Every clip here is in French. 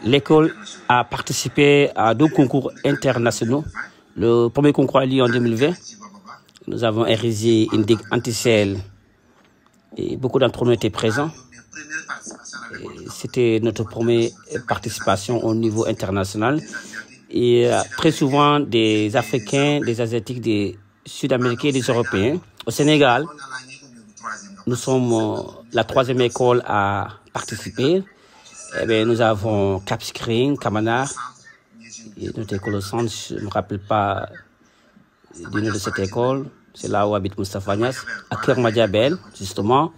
L'école a participé à 2 concours internationaux. Le premier concours a lieu en 2020. Nous avons érigé une digue anti-sel et beaucoup d'entre nous étaient présents. C'était notre première participation au niveau international. Et très souvent, des Africains, des Asiatiques, des Sud-Américains et des Européens. Au Sénégal, nous sommes la 3e école à participer. Eh bien, nous avons Cap Skirring, Kamanar, et notre école au centre, je ne me rappelle pas du nom de cette école, c'est là où habite Moustapha Niasse, à Kermadiabel, justement.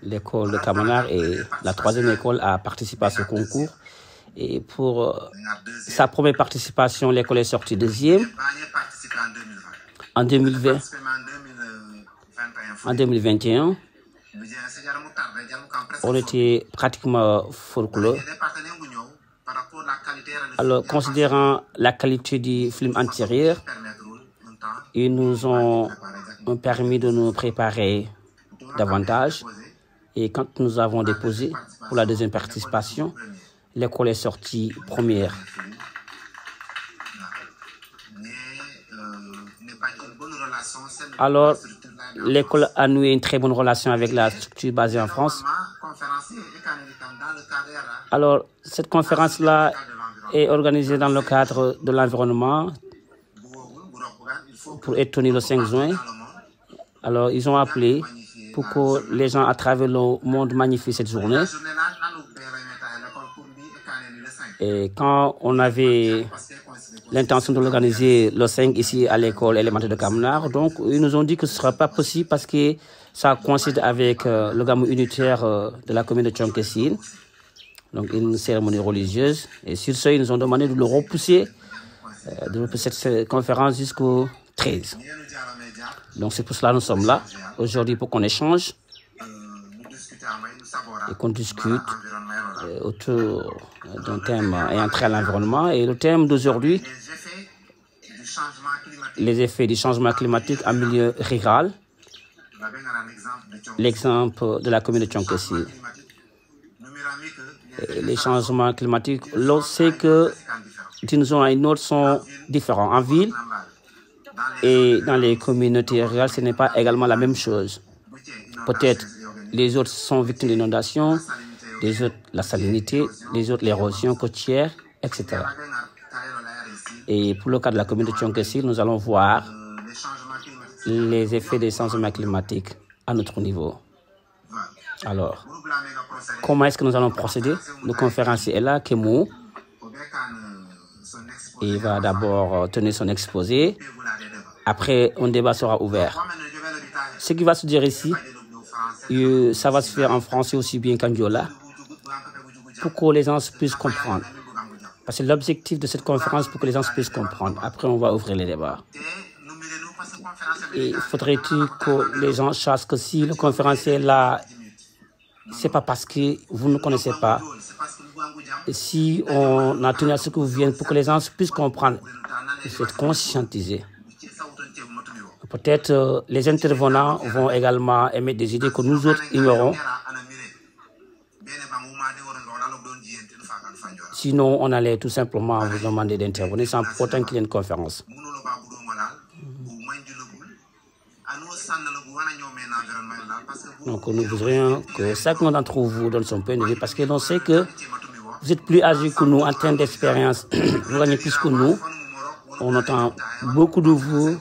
L'école de Kamanar est la 3e école à participer à ce concours. Et pour sa première participation, l'école est sortie 2e. En 2020, en 2021, on était pratiquement folklore. Alors, considérant la qualité du film antérieur, ils nous ont permis de nous préparer davantage. Et quand nous avons déposé pour la 2e participation, l'école est sortie première. Alors, l'école a noué une très bonne relation avec la structure basée en France. Alors, cette conférence-là est organisée dans le cadre de l'environnement pour être tenue le 5 juin. Alors, ils ont appelé pour que les gens à travers le monde magnifient cette journée. Et quand on avait l'intention de l'organiser le 5 ici à l'école élémentaire de Kamanar, donc ils nous ont dit que ce ne sera pas possible parce que ça coïncide avec le gamou unitaire de la commune de Tchonkessil, donc une cérémonie religieuse. Et sur ce, ils nous ont demandé de le repousser, cette conférence jusqu'au 13. Donc c'est pour cela que nous sommes là aujourd'hui pour qu'on échange et qu'on discute autour d'un thème ayant trait à l'environnement. Et le thème d'aujourd'hui, les effets du changement climatique en milieu rural, l'exemple de la commune de Tchonkessil. Les changements climatiques, l'on sait que d'une zone à une autre sont différents. En ville et dans les communautés rurales, ce n'est pas également la même chose. Peut-être les autres sont victimes d'inondations, les autres la salinité, les autres l'érosion côtière, etc. Et pour le cas de la commune de Tchonkessil, nous allons voir les effets des changements climatiques à notre niveau. Alors, comment est-ce que nous allons procéder? Le conférencier est là, Kemou. Il va d'abord tenir son exposé. Après, un débat sera ouvert. Ce qui va se dire ici, ça va se faire en français aussi bien qu'en diola, pour que les gens puissent comprendre. Parce que l'objectif de cette conférence, pour que les gens puissent comprendre. Après, on va ouvrir les débats. Et faudrait-il que les gens sachent que si le conférencier est là, c'est pas parce que vous ne connaissez pas. Et si on a tenu à ce que vous veniez pour que les gens puissent comprendre, il faut être conscientisé. Peut-être les intervenants vont également émettre des idées que nous autres ignorons. Sinon, on allait tout simplement vous demander d'intervenir sans pour autant qu'il y ait une conférence. Donc, nous voudrions que chacun d'entre vous donne son point de vue parce que l'on sait que vous êtes plus âgés que nous en termes d'expérience. Vous gagnez plus que nous. On entend beaucoup de vous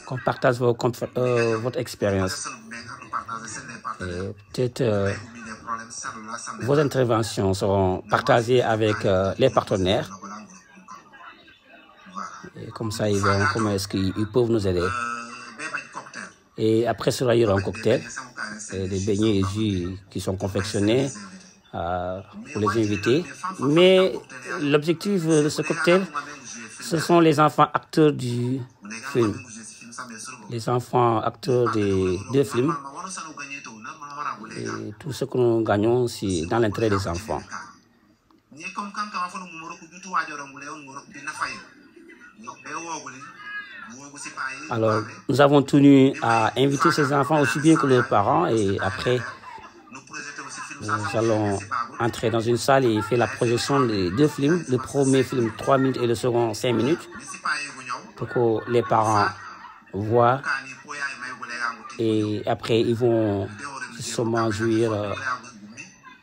qu'on partage votre expérience. Peut-être vos interventions seront partagées avec les partenaires. Et comme ça, ils verront comment est-ce qu'ils peuvent nous aider. Et après cela, il y aura un cocktail, des beignets et jus qui sont confectionnés pour les invités. Mais l'objectif de ce cocktail, ce sont les enfants acteurs du film. Les enfants acteurs des 2 films. Et tout ce que nous gagnons, c'est dans l'intérêt des enfants. Alors, nous avons tenu à inviter ces enfants aussi bien que leurs parents et après, Nous allons entrer dans une salle et faire la projection des 2 films. Le premier film 3 minutes et le second 5 minutes pour que les parents voient. Et après, ils vont sûrement jouir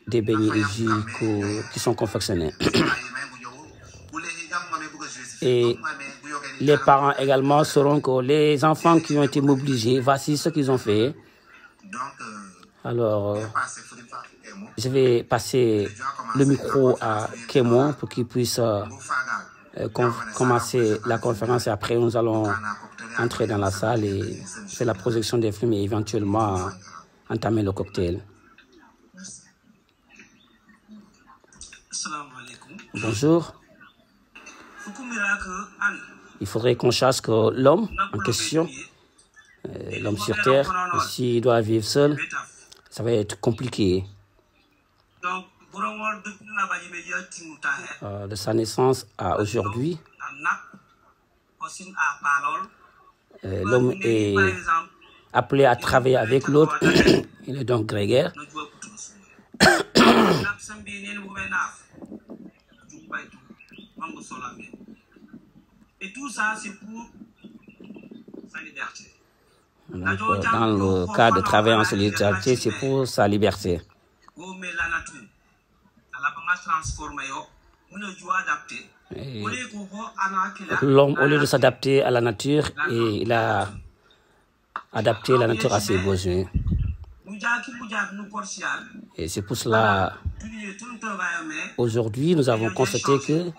des beignets et jus qui sont confectionnés. Et les parents également sauront que les enfants qui ont été mobilisés, voici ce qu'ils ont fait. Alors, je vais passer le micro à Kémon pour qu'il puisse commencer la conférence et après nous allons entrer dans la salle et faire la projection des films et éventuellement entamer le cocktail. Bonjour. Il faudrait qu'on sache que l'homme en question, l'homme sur Terre, s'il doit vivre seul, ça va être compliqué. De sa naissance à aujourd'hui, l'homme est appelé à travailler avec l'autre. Il est donc grégaire. Et tout ça, c'est pour sa liberté. Donc, dans le cas de travail en solidarité, c'est pour sa liberté. L'homme, au lieu de s'adapter à la nature, il a adapté la nature à ses besoins. Et c'est pour cela, aujourd'hui, nous avons constaté que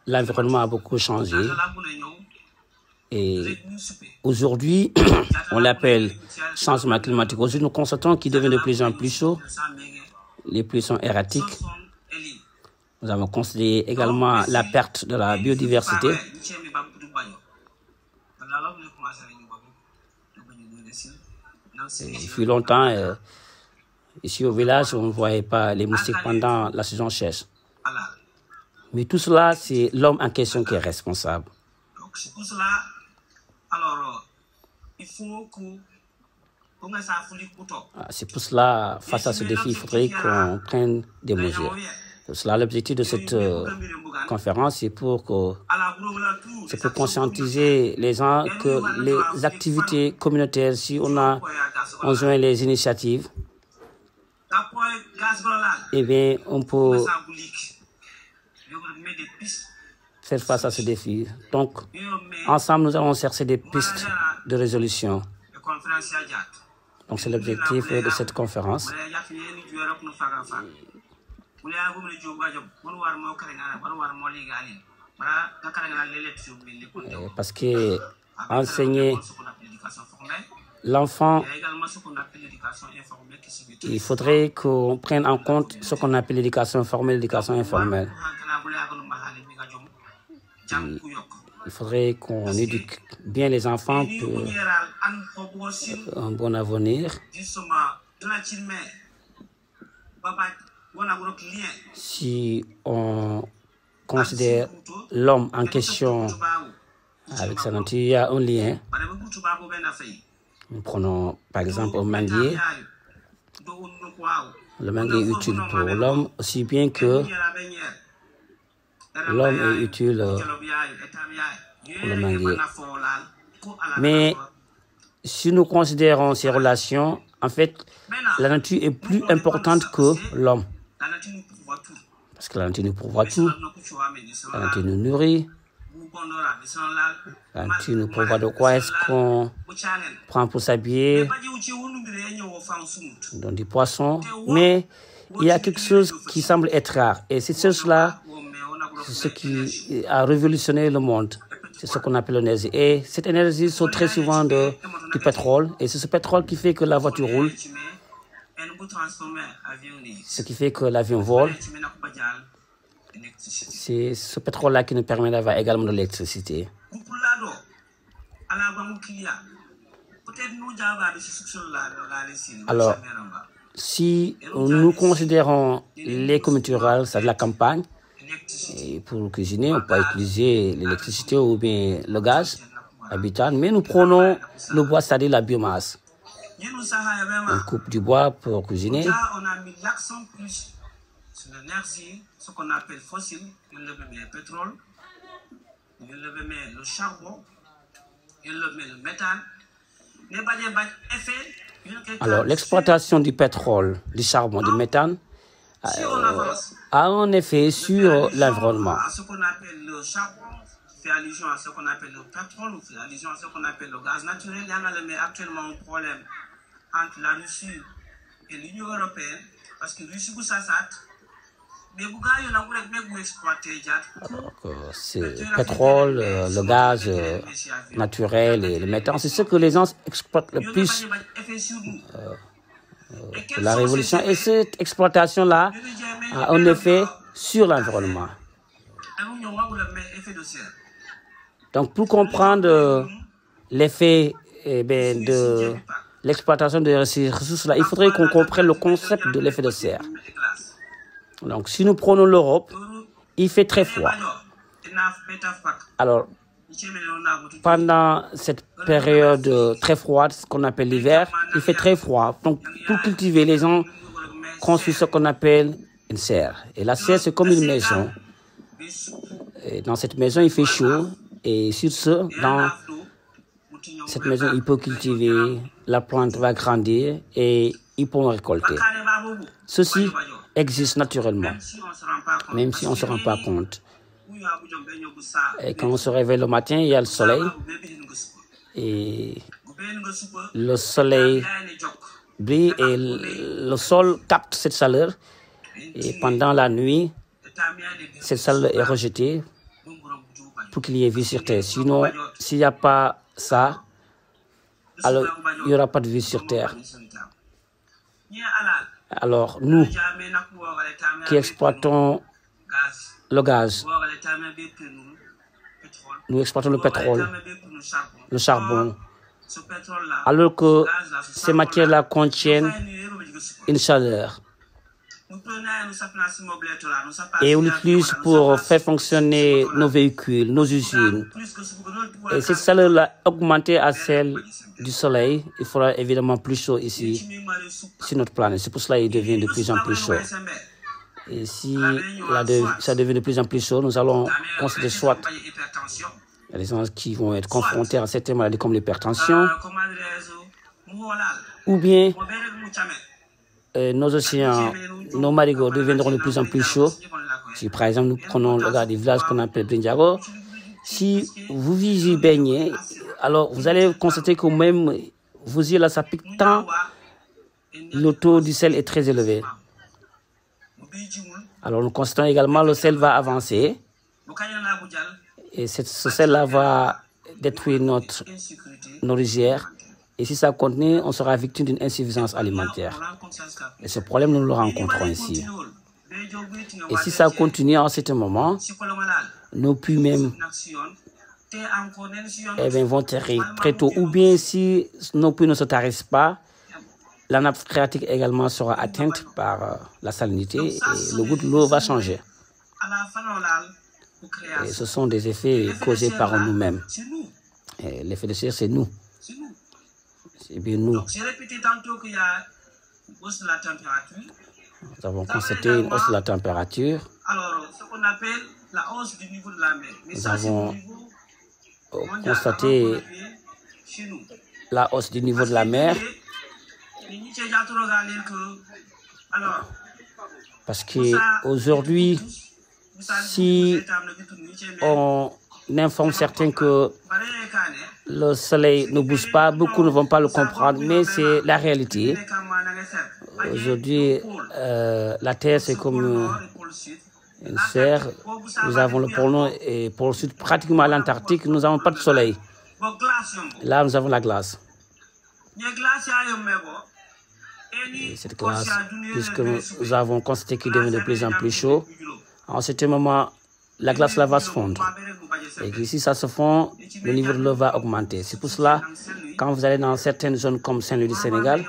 l'environnement a beaucoup changé. Et aujourd'hui, on l'appelle changement climatique. Aujourd'hui, nous constatons qu'il devient de plus en plus chaud. Les pluies sont erratiques. Nous avons constaté également la perte de la biodiversité. Il fut longtemps, ici au village, on ne voyait pas les moustiques pendant la saison sèche. Mais tout cela, c'est l'homme en question qui est responsable. Donc, c'est pour cela, alors, il faut que... C'est pour cela, face à ce défi, il faudrait qu'on prenne des mesures. C'est cela l'objectif de cette conférence, c'est pour conscientiser les gens que les activités communautaires, si on joint les initiatives, eh bien, on peut faire face à ce défi. Donc, ensemble, nous allons chercher des pistes de résolution. Donc, c'est l'objectif de cette conférence. Parce que enseigner l'enfant, il faudrait qu'on prenne en compte ce qu'on appelle l'éducation formelle, l'éducation informelle. Il faudrait qu'on éduque bien les enfants pour un bon avenir. Si on considère l'homme en question avec sa nature, il y a un lien. Nous prenons par exemple un manguier. Le manguier est utile pour l'homme aussi bien que l'homme est utile pour le manguier. Mais si nous considérons ces relations, en fait, la nature est plus importante que l'homme. Parce que la nature nous pourvoit tout. La nature nous nourrit. La nature nous pourvoit de quoi est-ce qu'on prend pour s'habiller. Donc du poisson. Mais il y a quelque chose qui semble être rare. Et cette chose-là, c'est ce qui a révolutionné le monde. C'est ce qu'on appelle l'énergie. Et cette énergie sont très souvent du pétrole. Et c'est ce pétrole qui fait que la voiture roule. Ce qui fait que l'avion vole. C'est ce pétrole-là qui nous permet d'avoir également de l'électricité. Alors, si nous considérons les communautés rurales, c'est de la campagne, et pour cuisiner, on peut utiliser l'électricité ou bien le gaz habitant, mais nous prenons le bois, c'est-à-dire la biomasse. On coupe du bois pour cuisiner. Là, on a mis l'accent plus sur l'énergie, ce qu'on appelle fossile. Il le met le pétrole, il le met le charbon, il le met le méthane. Alors, l'exploitation du pétrole, du charbon, du méthane a un effet sur l'environnement. Ce qu'on appelle le charbon fait allusion à ce qu'on appelle le pétrole, ou fait allusion à ce qu'on appelle le gaz naturel. Il y a actuellement un problème entre la Russie et l'Union européenne, parce que la Russie, c'est le pétrole, le gaz naturel et le méthane. C'est ce que les gens exploitent le plus de la révolution. Et cette exploitation-là a un effet sur l'environnement. Donc, pour comprendre l'effet de l'exploitation de ces ressources-là, il faudrait qu'on comprenne le concept de l'effet de serre. Donc, si nous prenons l'Europe, il fait très froid. Alors, pendant cette période très froide, ce qu'on appelle l'hiver, il fait très froid. Donc, pour cultiver, les gens construisent ce qu'on appelle une serre. Et la serre, c'est comme une maison. Et dans cette maison, il fait chaud. Et sur ce, dans cette maison, il peut cultiver, la plante va grandir et ils pourront récolter. Ceci existe naturellement, même si on ne se rend pas compte. Et quand on se réveille le matin, il y a le soleil. Et le soleil brille et le sol capte cette chaleur. Et pendant la nuit, cette chaleur est rejetée pour qu'il y ait vie sur Terre. Sinon, s'il n'y a pas ça, alors il n'y aura pas de vie sur Terre. Alors, nous qui exploitons le gaz, nous exploitons le pétrole, le charbon, alors que ces matières-là contiennent une chaleur. Et on l'utilise pour faire fonctionner nos véhicules, nos usines. Et cette chaleur-là augmentée à celle du soleil, il faudra évidemment plus chaud ici, sur notre planète. C'est pour cela qu'il devient de plus en plus chaud. Et si ça devient de plus en plus chaud, nous allons considérer soit les gens qui vont être confrontés à certaines maladies comme l'hypertension, ou bien nos océans, nos marigots deviendront de plus en plus chauds. Si par exemple nous prenons le gars du village qu'on appelle Brindiago, si vous y baignez, alors vous allez constater que même vos yeux là, ça pique tant, le taux du sel est très élevé. Alors nous constatons également que le sel va avancer et ce sel-là va détruire nos rizières. Et si ça continue, on sera victime d'une insuffisance alimentaire. Et ce problème, nous le rencontrons ici. Et si ça continue en ce moment, nos puits même vont terrir très tôt. Ou bien si nos puits ne se tarissent pas, la nappe phréatique également sera atteinte par la salinité et le goût de l'eau va changer. Et ce sont des effets causés par nous-mêmes. L'effet de serre, c'est nous. C'est bien nous. J'ai répété tantôt qu'il y a une hausse de la température. Nous avons constaté une hausse de la température. Alors, ce qu'on appelle la hausse du niveau de la mer. Mais nous ça, avons constaté la hausse du niveau de la mer. Parce qu'aujourd'hui, si on informe certains que le soleil ne bouge pas, beaucoup ne vont pas le comprendre, mais c'est la réalité. Aujourd'hui, la Terre, c'est comme une serre. Nous avons le pôle Nord et pôle Sud, pratiquement à l'Antarctique, nous n'avons pas de soleil. Là, nous avons la glace. Et cette glace, puisque nous avons constaté qu'il devient de plus en plus chaud, en ce moment, la glace là va se fondre. Et si ça se fond, le niveau de l'eau va augmenter. C'est pour cela, quand vous allez dans certaines zones comme Saint-Louis du Sénégal,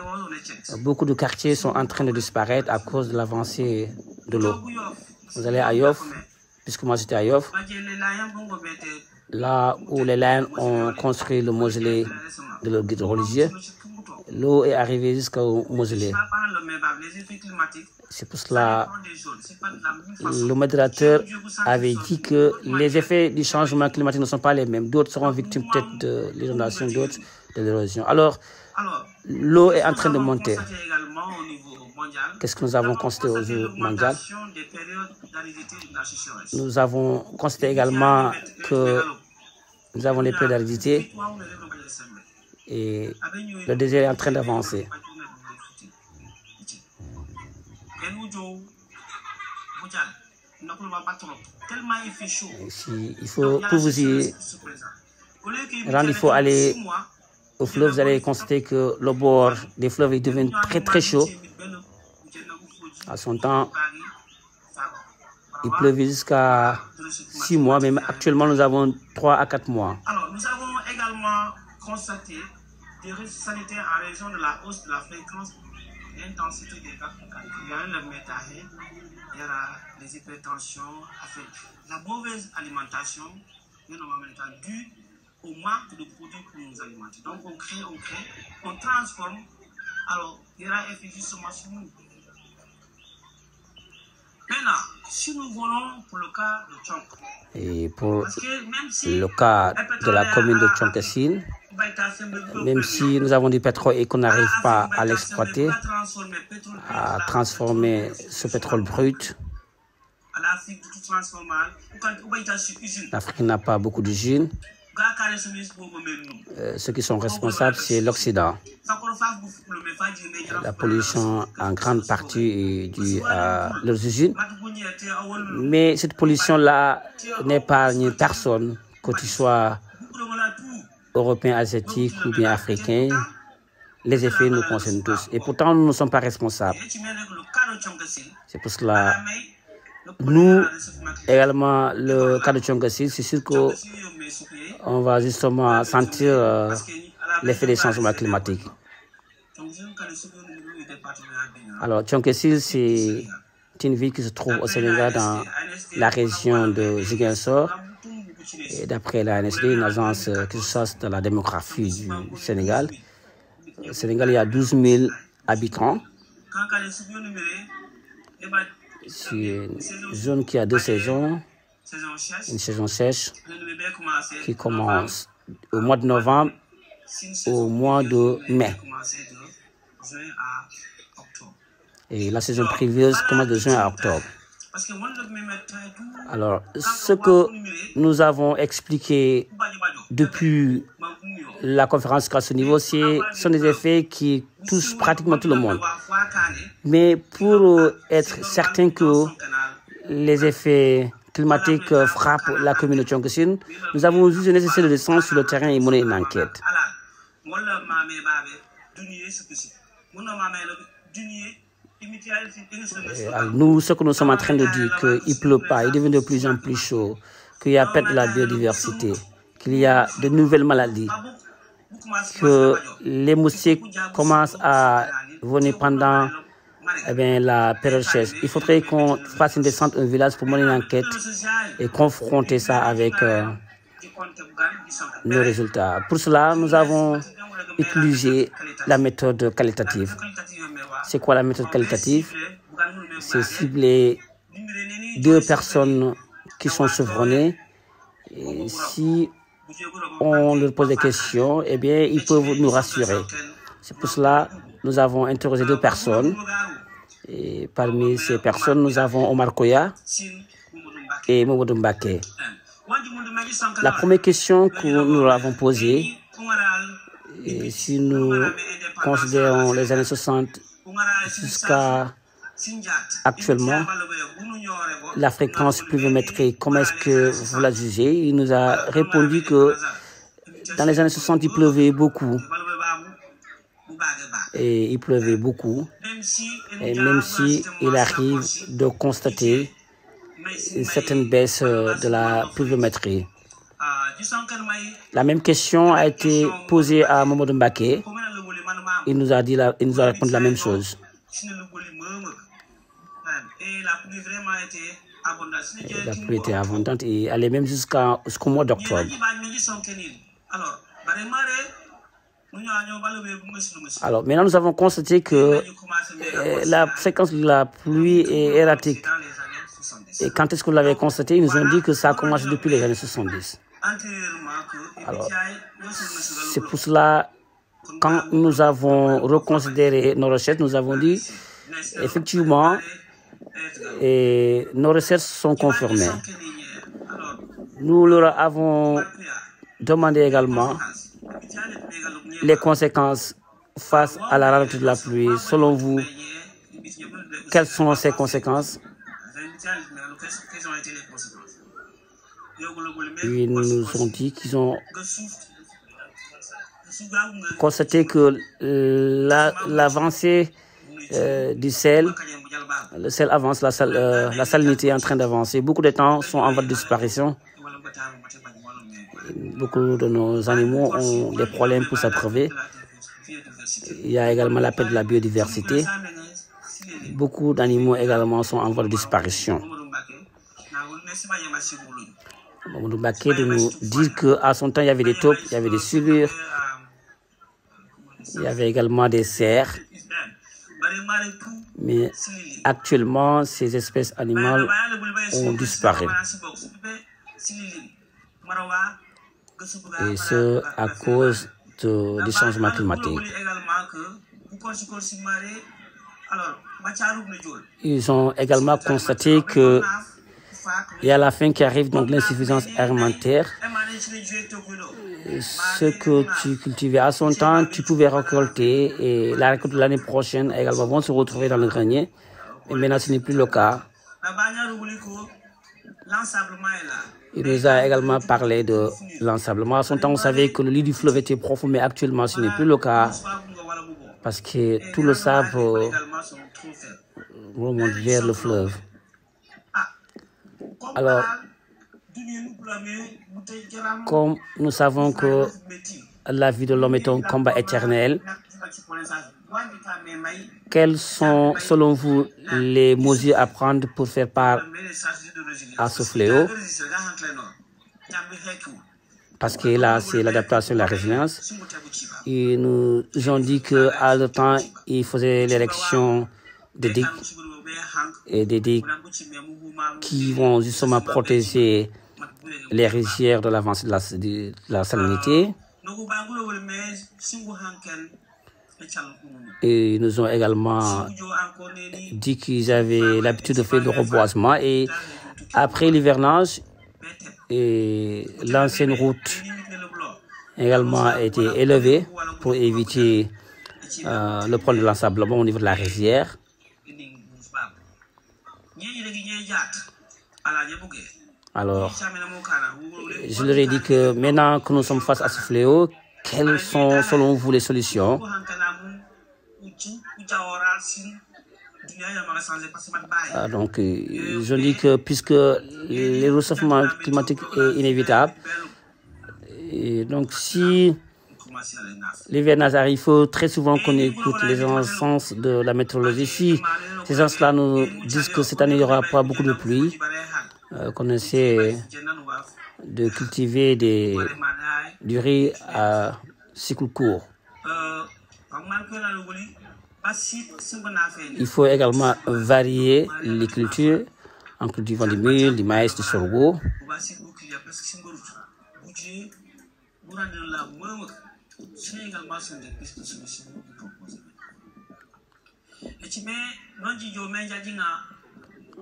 beaucoup de quartiers sont en train de disparaître à cause de l'avancée de l'eau. Vous allez à Yoff, puisque moi j'étais à Yoff, là où les Lions ont construit le mausolée de leur guide religieux, L'eau est arrivée jusqu'au mausolée. C'est pour cela que le modérateur avait dit que les effets du changement climatique ne sont pas les mêmes. D'autres seront victimes peut-être de l'inondation, d'autres de l'érosion. Alors, l'eau est en train de monter. Qu'est-ce que nous avons constaté au jour mondial? Nous avons constaté également que nous avons les périodes d'aridité et le désert est en train d'avancer. Il faut, pour vous y rendre, il faut aller au fleuve. Vous allez constater que le bord des fleuves est devenu très très chaud. À son temps, il pleuvait jusqu'à 6 mois, mais actuellement nous avons 3 à 4 mois. Alors, nous avons également constaté des risques sanitaires en raison de la hausse de la fréquence et l'intensité des cas. Il y a le métahé, il y aura les hypertensions, la mauvaise alimentation, due au manque de produits pour nous alimenter. Donc on crée, on transforme. Alors, il y aura effet justement sur nous. Maintenant, si nous volons pour le cas de Tchonk, et pour le cas de la commune de Tchonkesil, même si nous avons du pétrole et qu'on n'arrive pas à l'exploiter, à transformer ce pétrole brut, l'Afrique n'a pas beaucoup d'usines. Ceux qui sont responsables, c'est l'Occident. La pollution, en grande partie, est due à leurs usines. Mais cette pollution-là n'épargne personne, que tu sois européen, asiatique ou bien africain. Les effets nous concernent tous. Et pourtant, nous ne sommes pas responsables. C'est pour cela, nous, également, le cas de Tchonkesil, c'est sûr qu'on va justement sentir l'effet des changements climatiques. Alors, Tchonkesil, c'est une ville qui se trouve au Sénégal, dans la région de Ziguinchor. Et d'après la NSD, une agence qui se chasse de la démographie du Sénégal, au Sénégal, il y a 12 000 habitants. C'est une zone qui a 2 saisons, une saison sèche qui commence au mois de novembre au mois de mai. Et la saison pluvieuse commence de juin à octobre. Alors, ce que nous avons expliqué depuis la conférence à ce niveau, ce sont des effets qui touchent pratiquement tout le monde. Mais pour être certain que les effets climatiques frappent la communauté Tchonkesil, nous avons jugé nécessaire de descendre sur le terrain et mener une enquête. Nous, ce que nous sommes en train de dire, qu'il ne pleut pas, il devient de plus en plus chaud, qu'il y a perte de la biodiversité, qu'il y a de nouvelles maladies, que les moustiques commencent à venir pendant la période sèche. Il faudrait qu'on fasse une descente au village pour mener une enquête et confronter ça avec nos résultats. Pour cela, nous avons utilisé la méthode qualitative. C'est quoi la méthode qualitative? C'est cibler 2 personnes qui sont chevronnées. Et si on leur pose des questions, eh bien, ils peuvent nous rassurer. C'est pour cela que nous avons interrogé 2 personnes. Et parmi ces personnes, nous avons Omar Koya et Mamadou Mbaké. La première question que nous leur avons posée, et si nous considérons les années 60 jusqu'à actuellement, la fréquence pluviométrique, comment est-ce que vous la jugez? Il nous a répondu que dans les années 60, il pleuvait beaucoup. Et il pleuvait beaucoup. Et même si il arrive de constater une certaine baisse de la pluviométrie. La même question a été posée à Mamadou Mbaké. Il nous a répondu la même chose. Et la pluie était abondante et allait même jusqu'au mois d'octobre. Alors, maintenant, nous avons constaté que la fréquence de la pluie est erratique. Et quand est-ce que vous l'avez constaté? Ils nous ont dit que ça a commencé depuis les années 70. Alors, c'est pour cela, quand nous avons reconsidéré nos recherches, nous avons dit, effectivement, et nos recherches sont confirmées. Nous leur avons demandé également les conséquences face à la rareté de la pluie. Selon vous, quelles sont ces conséquences? Ils nous ont dit qu'ils ont constaté que l'avancée du sel, le sel avance, la salinité est en train d'avancer. Beaucoup de temps sont en voie de disparition. Beaucoup de nos animaux ont des problèmes pour s'abreuver. Il y a également la perte de la biodiversité. Beaucoup d'animaux également sont en voie de disparition. Mamadou Mbacké de nous dire qu'à son temps, il y avait des taupes, il y avait des silures, il y avait également des cerfs. Mais actuellement, ces espèces animales ont disparu. Et ce, à cause du changement climatique. Ils ont également constaté qu'il y a la faim qui arrive, donc l'insuffisance alimentaire. Ce que tu cultivais à son temps, tu pouvais récolter et la récolte de l'année prochaine également vont se retrouver dans le grenier. Mais maintenant, ce n'est plus le cas. Il nous a également parlé de l'ensablement. À son temps, on savait que le lit du fleuve était profond, mais actuellement, ce n'est plus le cas parce que tout le sable remonte vers le fleuve. Alors, comme nous savons que la vie de l'homme est un combat éternel, quelles sont, selon vous, les mesures à prendre pour faire part à ce fléau? Parce que là, c'est l'adaptation et la résilience. Ils nous ont dit qu'à le temps, il faisait l'érection des digues et des digues qui vont justement protéger les rizières de l'avancée de la salinité. Et ils nous ont également dit qu'ils avaient l'habitude de faire le reboisement. Et après l'hivernage, l'ancienne route également a été élevée pour éviter le problème de l'ensablement au niveau de la rizière. Alors, je leur ai dit que maintenant que nous sommes face à ce fléau, quelles sont selon vous les solutions? Donc, je dis que puisque le réchauffement climatique est inévitable, et donc si l'hivernage arrive, il faut très souvent qu'on écoute les instances de la météorologie. Si ces gens-là nous disent que cette année, il n'y aura pas beaucoup de pluie, qu'on essaie de cultiver du riz à cycle court. Il faut également varier les cultures en cultivant du mil, du maïs, du sorgho.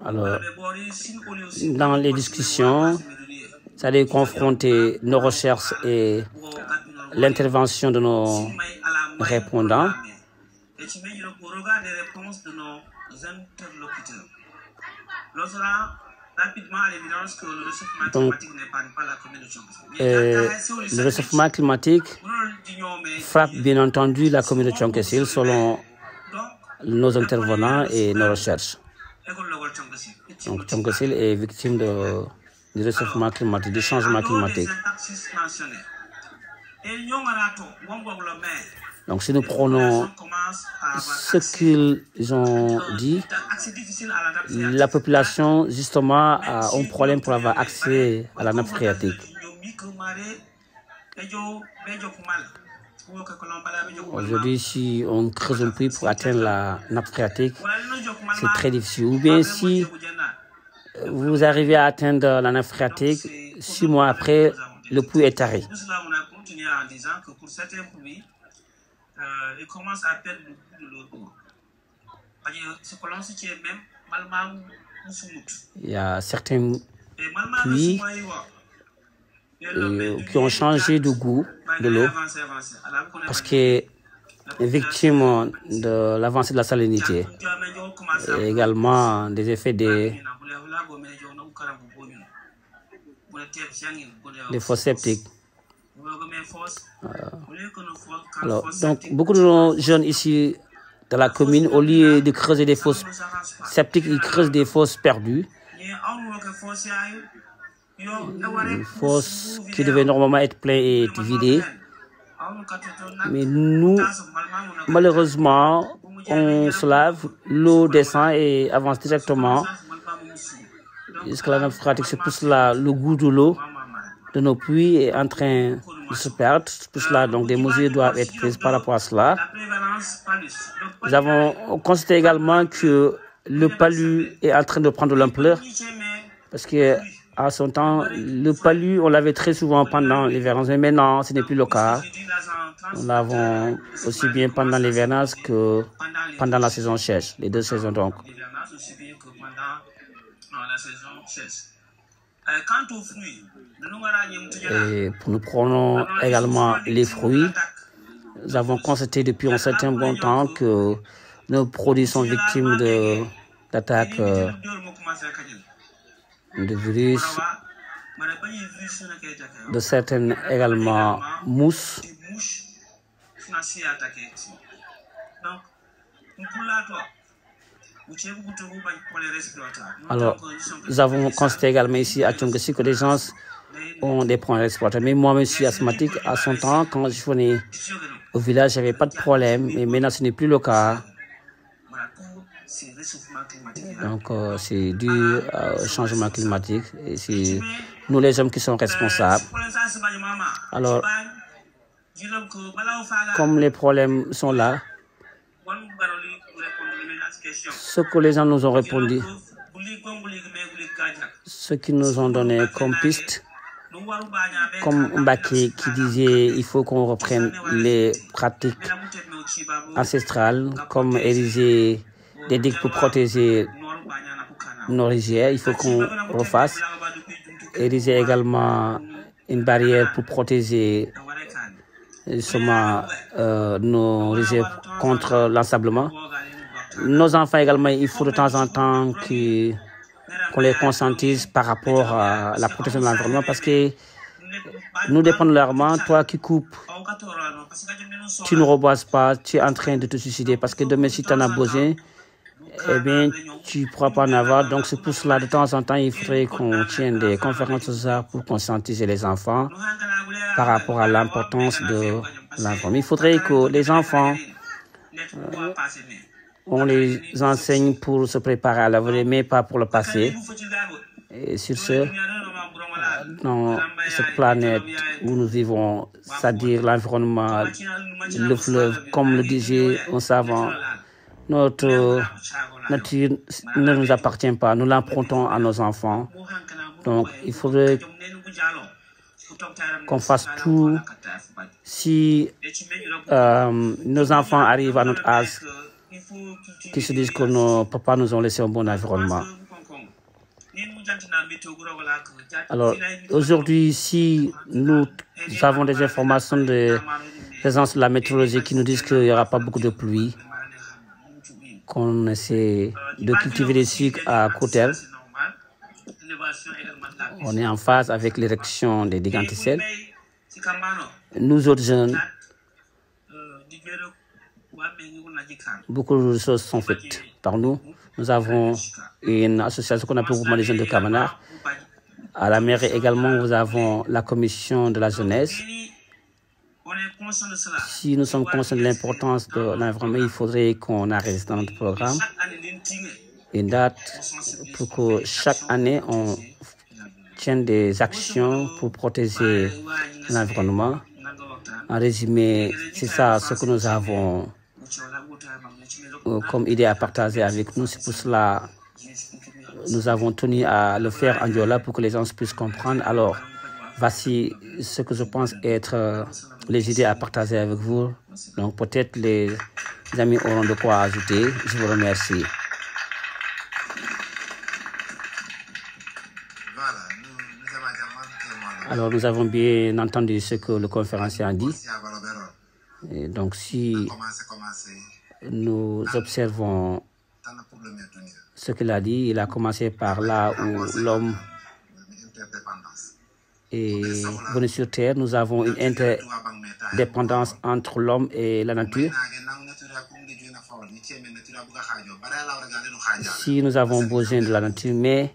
Alors, dans les discussions, ça a confronter nos recherches et l'intervention de nos répondants. Donc, le réchauffement climatique frappe bien entendu la communauté Thionkesil selon nos intervenants et nos recherches. Donc, Thionkesil est victime du réchauffement climatique, du changement climatique. Donc, si nous prenons ce qu'ils ont dit, la population, justement, a un problème pour avoir accès à la nappe phréatique. Aujourd'hui, si on creuse un puits pour atteindre la nappe phréatique, c'est très difficile. Ou bien si vous arrivez à atteindre la nappe phréatique, 6 mois après, le puits est taré. Pour cela, on a continué en disant que pour certains puits, ils commencent à perdre le goût de l'eau. Parce que ce que l'on se tient même, il y a certains puits qui ont changé de goût de l'eau parce que victimes de l'avancée de la salinité et également des effets des fosses septiques. Alors, donc, beaucoup de jeunes ici dans la commune, au lieu de creuser des fosses septiques, ils creusent des fosses perdues. Une fosse qui devait normalement être pleine et être vidée. Mais nous, malheureusement, on se lave, l'eau descend et avance directement jusqu'à la nappe phréatique. C'est pour cela le goût de l'eau de nos puits est en train de se perdre. C'est pour cela, donc, des mesures doivent être prises par rapport à cela. Nous avons constaté également que le palu est en train de prendre de l'ampleur parce que à son temps, le palu, on l'avait très souvent pendant l'hivernage, mais maintenant, ce n'est plus le cas. Nous l'avons aussi bien pendant l'hivernage que pendant la saison sèche, les deux saisons donc. Et nous prenons également les fruits. Nous avons constaté depuis un certain bon temps que nos produits sont victimes d'attaques de virus, de certaines également mousses. Alors, nous avons constaté également ici à Tchongessi que les gens ont des problèmes respiratoires. Mais moi-même, je suis asthmatique. À son temps, quand je venais au village, je n'avais pas de problème. Mais maintenant, ce n'est plus le cas. Donc, c'est dû au changement climatique. Et c'est nous, les hommes, qui sommes responsables. Alors, comme les problèmes sont là, ce que les gens nous ont répondu, ce qu'ils nous ont donné comme piste, comme Mbaké qui disait il faut qu'on reprenne les pratiques ancestrales, comme ériger des digues pour protéger nos rizières, il faut qu'on refasse. Ériger également une barrière pour protéger justement nos rizières contre l'ensablement. Nos enfants également, il faut de temps en temps qu'on les conscientise par rapport à la protection de l'environnement parce que nous dépendons de l'environnement. Toi qui coupes, tu ne reboises pas, tu es en train de te suicider parce que demain, si tu en as besoin, eh bien, tu ne pourras pas en avoir. Donc, c'est pour cela, de temps en temps, il faudrait qu'on tienne des conférences pour conscientiser les enfants par rapport à l'importance de l'environnement. Il faudrait que les enfants, on les enseigne pour se préparer à l'avenir, mais pas pour le passé. Et sur ce, dans cette planète où nous vivons, c'est-à-dire l'environnement, le fleuve, comme le disait un savant, notre nature ne nous appartient pas, nous l'empruntons à nos enfants. Donc, il faudrait qu'on fasse tout. Si nos enfants arrivent à notre âge, qui se disent que nos papas nous ont laissé un bon environnement. Alors, aujourd'hui, si nous avons des informations de présence de la météorologie qui nous disent qu'il n'y aura pas beaucoup de pluie, qu'on essaie de cultiver des sucres à Côtel, on est en phase avec l'érection des digues antisel. Nous autres jeunes, beaucoup de choses sont faites par nous. Nous avons une association qu'on appelle le Groupement des jeunes de Kamana. À la mairie également, nous avons la commission de la jeunesse. Si nous sommes conscients de l'importance de l'environnement, il faudrait qu'on arrête dans notre programme une date pour que chaque année, on tienne des actions pour protéger l'environnement. En résumé, c'est ça ce que nous avons comme idée à partager avec nous. C'est pour cela que nous avons tenu à le faire en Diola pour que les gens puissent comprendre. Alors, voici ce que je pense être les idées à partager avec vous. Donc, peut-être les amis auront de quoi ajouter. Je vous remercie. Alors, nous avons bien entendu ce que le conférencier a dit. Et donc, si nous observons ce qu'il a dit, il a commencé par là où l'homme est venu sur Terre. Nous avons une interdépendance entre l'homme et la nature. Si nous avons besoin de la nature, mais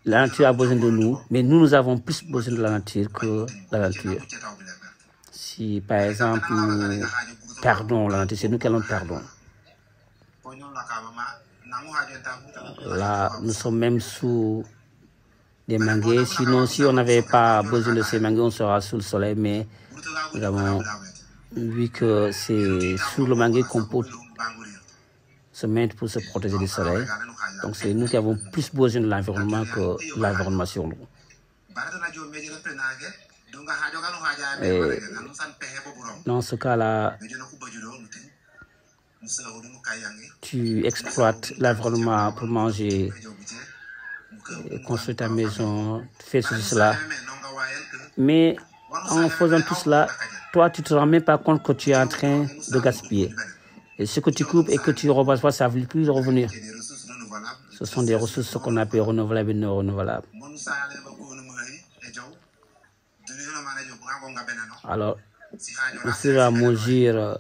la nature a besoin de nous, mais nous avons plus besoin de la nature que la nature. Si, par exemple, nous perdons la nature, c'est nous qui allons perdre. Là, nous sommes même sous des manguiers. Sinon, si on n'avait pas besoin de ces manguiers, on sera sous le soleil. Mais nous avons vu que c'est sous le manguier qu'on peut se mettre pour se protéger du soleil. Donc, c'est nous qui avons plus besoin de l'environnement que l'environnement sur nous. Et dans ce cas-là, tu exploites l'environnement pour manger, construire ta maison, faire ceci, cela. Mais en faisant tout cela, toi, tu ne te rends même pas compte que tu es en train de gaspiller. Et ce que tu coupes et que tu ne rebasses pas, ça ne veut plus revenir. Ce sont des ressources qu'on appelle renouvelables et non renouvelables. Alors, au fur et à mesure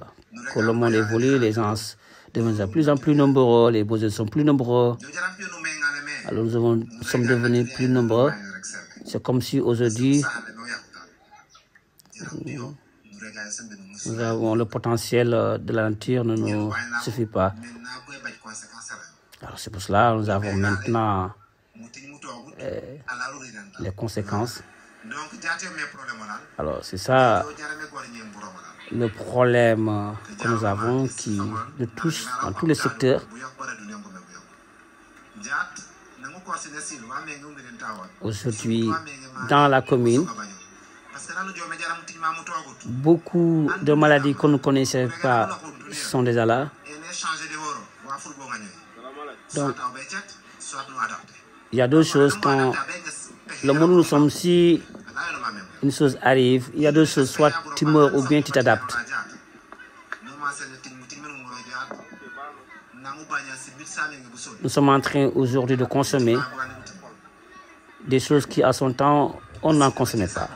que le monde évolue, les gens deviennent de plus en plus nombreux, les besoins sont plus nombreux. Alors, nous sommes devenus plus nombreux. C'est comme si aujourd'hui, nous avons le potentiel de la nature ne nous suffit pas. Alors, c'est pour cela que nous avons maintenant les conséquences. Alors, c'est ça le problème que nous avons qui nous touche dans tous les secteurs. Aujourd'hui, dans la commune, beaucoup de maladies qu'on ne connaissait pas sont déjà là. Donc, il y a deux choses quand le monde où nous sommes, si une chose arrive, il y a deux choses, soit tu meurs ou bien tu t'adaptes. Nous sommes en train aujourd'hui de consommer des choses qui à son temps, on n'en consommait pas.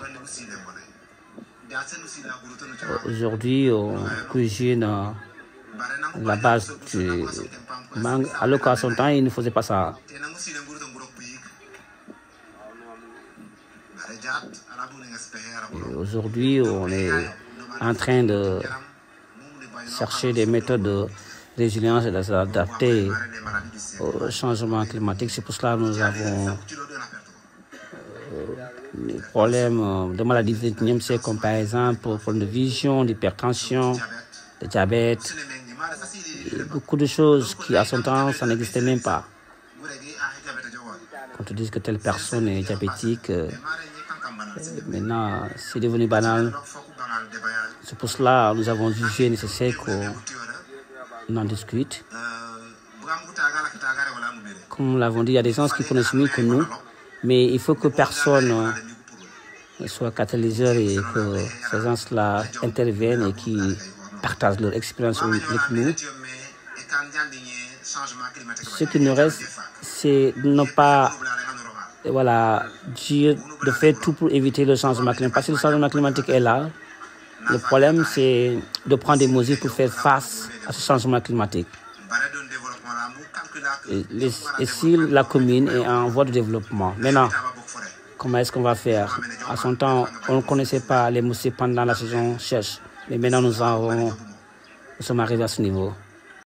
Aujourd'hui, on cuisine la base du mangue, alors qu'à son temps, il ne faisait pas ça. Aujourd'hui, on est en train de chercher des méthodes de résilience et de s'adapter au changement climatique. C'est pour cela que nous avons des problèmes de maladies du 21e siècle, comme par exemple le problème de vision, d'hypertension, de diabète, et beaucoup de choses qui à son temps, ça n'existait même pas. Quand on dit que telle personne est diabétique, maintenant c'est devenu banal. C'est pour cela que nous avons jugé nécessaire qu'on en discute. Comme nous l'avons dit, il y a des gens qui connaissent mieux que nous, mais il faut que personne soit catalyseur et que ces gens-là interviennent et qui partagent leur expérience avec nous. Ce qui nous reste, c'est de ne pas dire de faire tout pour éviter le changement climatique. Parce que le changement climatique est là. Le problème, c'est de prendre des mesures pour faire face à ce changement climatique. Et si la commune est en voie de développement, maintenant, comment est-ce qu'on va faire? À son temps, on ne connaissait pas les moustiques pendant la saison sèche. Mais maintenant, nous sommes arrivés à ce niveau.